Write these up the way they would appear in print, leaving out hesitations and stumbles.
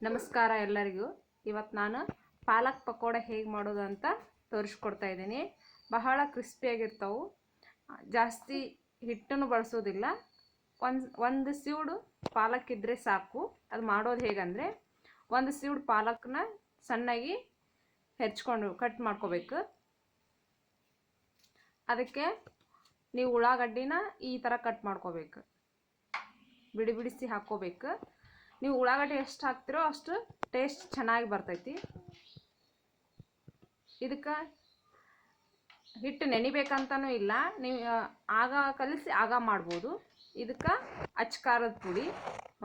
ನಮಸ್ಕಾರ ಎಲ್ಲರಿಗೂ. ಇವತ್ತು ನಾನು ಪಾಲಕ್ ಪಕೋಡ ಹೇಗೆ ಮಾಡೋದು ಅಂತ ತೋರಿಸ್ಕೊಡ್ತಾ ಇದ್ದೀನಿ. ಬಹಳ ಕ್ರಿಸ್ಪಿಯಾಗಿರ್ತಾವೆ. ಜಾಸ್ತಿ ಹಿಟ್ಟನ್ನು ಬಳಸೋದಿಲ್ಲ. ಒಂದು ಸೀಡು ಪಾಲಕ್ ಇದ್ದರೆ ಸಾಕು. ಅದು ಮಾಡೋದು ಹೇಗಂದರೆ, ಒಂದು ಸೀಡು ಪಾಲಕ್ನ ಸಣ್ಣಗೆ ಹೆಚ್ಚಿಕೊಂಡು ಕಟ್ ಮಾಡ್ಕೋಬೇಕು. ಅದಕ್ಕೆ ನೀವು ಉಳ್ಳಾಗಡ್ಡಿನ ಈ ಥರ ಕಟ್ ಮಾಡ್ಕೋಬೇಕು, ಬಿಡಿ ಬಿಡಿಸಿ ಹಾಕ್ಕೋಬೇಕು. ನೀವು ಉಳ್ಳಾಗಡ್ಡಿ ಎಷ್ಟು ಹಾಕ್ತಿರೋ ಅಷ್ಟು ಟೇಸ್ಟ್ ಚೆನ್ನಾಗಿ ಬರ್ತೈತಿ. ಇದಕ್ಕೆ ಹಿಟ್ಟು ನೆನಿಬೇಕಂತನೂ ಇಲ್ಲ, ನೀವು ಆಗ ಕಲಿಸಿ ಆಗ ಮಾಡ್ಬೋದು. ಇದಕ್ಕೆ ಅಚ್ಕಾರದ ಪುಡಿ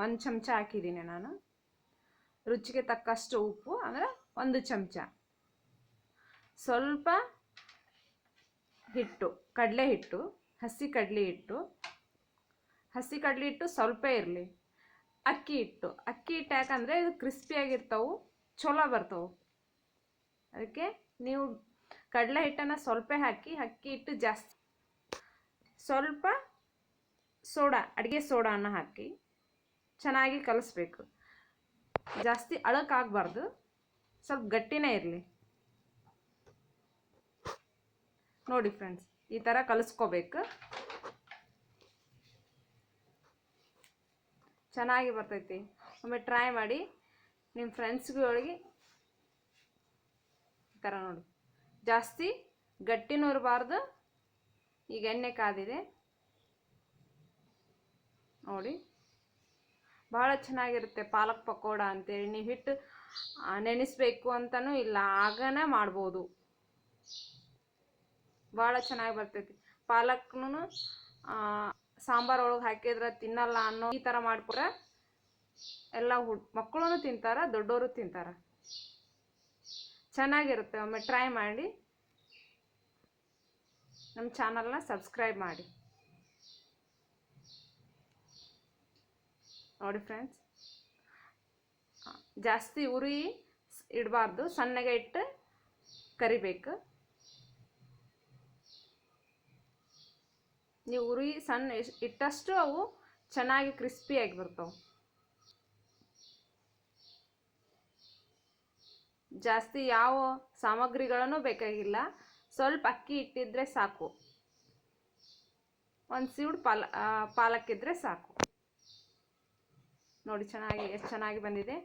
1 ಚಮಚ ಹಾಕಿದ್ದೀನಿ ನಾನು. ರುಚಿಗೆ ತಕ್ಕಷ್ಟು ಉಪ್ಪು ಅಂದರೆ 1 ಚಮಚ. ಸ್ವಲ್ಪ ಹಿಟ್ಟು, ಕಡಲೆ ಹಿಟ್ಟು, ಹಸಿ ಕಡಲೆ ಹಿಟ್ಟು ಸ್ವಲ್ಪ ಇರಲಿ. ಅಕ್ಕಿ ಹಿಟ್ಟು ಯಾಕಂದರೆ ಇದು ಕ್ರಿಸ್ಪಿಯಾಗಿರ್ತಾವೆ, ಚಲೋ ಬರ್ತವೆ. ಅದಕ್ಕೆ ನೀವು ಕಡಲೆ ಹಿಟ್ಟನ್ನು ಸ್ವಲ್ಪ ಹಾಕಿ, ಅಕ್ಕಿ ಹಿಟ್ಟು ಜಾಸ್ತಿ. ಸ್ವಲ್ಪ ಸೋಡಾ, ಅಡುಗೆ ಸೋಡಾನ ಹಾಕಿ ಚೆನ್ನಾಗಿ ಕಲಿಸ್ಬೇಕು. ಜಾಸ್ತಿ ಅಳಕಾಗಬಾರ್ದು, ಸ್ವಲ್ಪ ಗಟ್ಟಿನೇ ಇರಲಿ. ನೋಡಿ ಫ್ರೆಂಡ್ಸ್, ಈ ಥರ ಕಲಿಸ್ಕೋಬೇಕು. ಚೆನ್ನಾಗಿ ಬರ್ತೈತಿ. ಒಮ್ಮೆ ಟ್ರೈ ಮಾಡಿ ನಿಮ್ಮ ಫ್ರೆಂಡ್ಸ್ಗಳಿಗೆ. ಈ ಥರ ನೋಡಿ, ಜಾಸ್ತಿ ಗಟ್ಟಿನೂ ಇರಬಾರ್ದು. ಈಗ ಎಣ್ಣೆ ಕಾದಿದೆ ನೋಡಿ, ಭಾಳ ಚೆನ್ನಾಗಿರುತ್ತೆ ಪಾಲಕ್ ಪಕೋಡ ಅಂತೇಳಿ. ನೀವು ಹಿಟ್ಟು ನೆನೆಸ್ಬೇಕು ಅಂತಲೂ ಇಲ್ಲ, ಆಗನೇ ಮಾಡ್ಬೋದು. ಭಾಳ ಚೆನ್ನಾಗಿ ಬರ್ತೈತಿ. ಪಾಲಕ್ನು ಸಾಂಬಾರು ಒಳಗೆ ಹಾಕಿದ್ರೆ ತಿನ್ನಲ್ಲ ಅನ್ನೋ ಈ ಥರ ಮಾಡ್ಕೊಟ್ರೆ ಎಲ್ಲ ಮಕ್ಕಳು ತಿಂತಾರೆ, ದೊಡ್ಡವರು ತಿಂತಾರೆ. ಚೆನ್ನಾಗಿರುತ್ತೆ. ಒಮ್ಮೆ ಟ್ರೈ ಮಾಡಿ. ನಮ್ಮ ಚಾನಲ್ನ ಸಬ್ಸ್ಕ್ರೈಬ್ ಮಾಡಿ. ನೋಡಿ ಫ್ರೆಂಡ್ಸ್, ಜಾಸ್ತಿ ಉರಿ ಇಡಬಾರ್ದು, ಸಣ್ಣಗೆ ಇಟ್ಟು ಕರಿಬೇಕು. ನೀವು ಉರಿ ಸಣ್ಣ ಇಟ್ಟಷ್ಟು ಅವು ಚೆನ್ನಾಗಿ ಕ್ರಿಸ್ಪಿಯಾಗಿ ಬರ್ತಾವೆ. ಜಾಸ್ತಿ ಯಾವ ಸಾಮಗ್ರಿಗಳನ್ನು ಬೇಕಾಗಿಲ್ಲ, ಸ್ವಲ್ಪ ಅಕ್ಕಿ ಇಟ್ಟಿದ್ರೆ ಸಾಕು. 1 ಸೀಡು ಪಾಲಕ್ ಇದ್ದರೆ ಸಾಕು. ನೋಡಿ ಎಷ್ಟು ಚೆನ್ನಾಗಿ ಬಂದಿದೆ.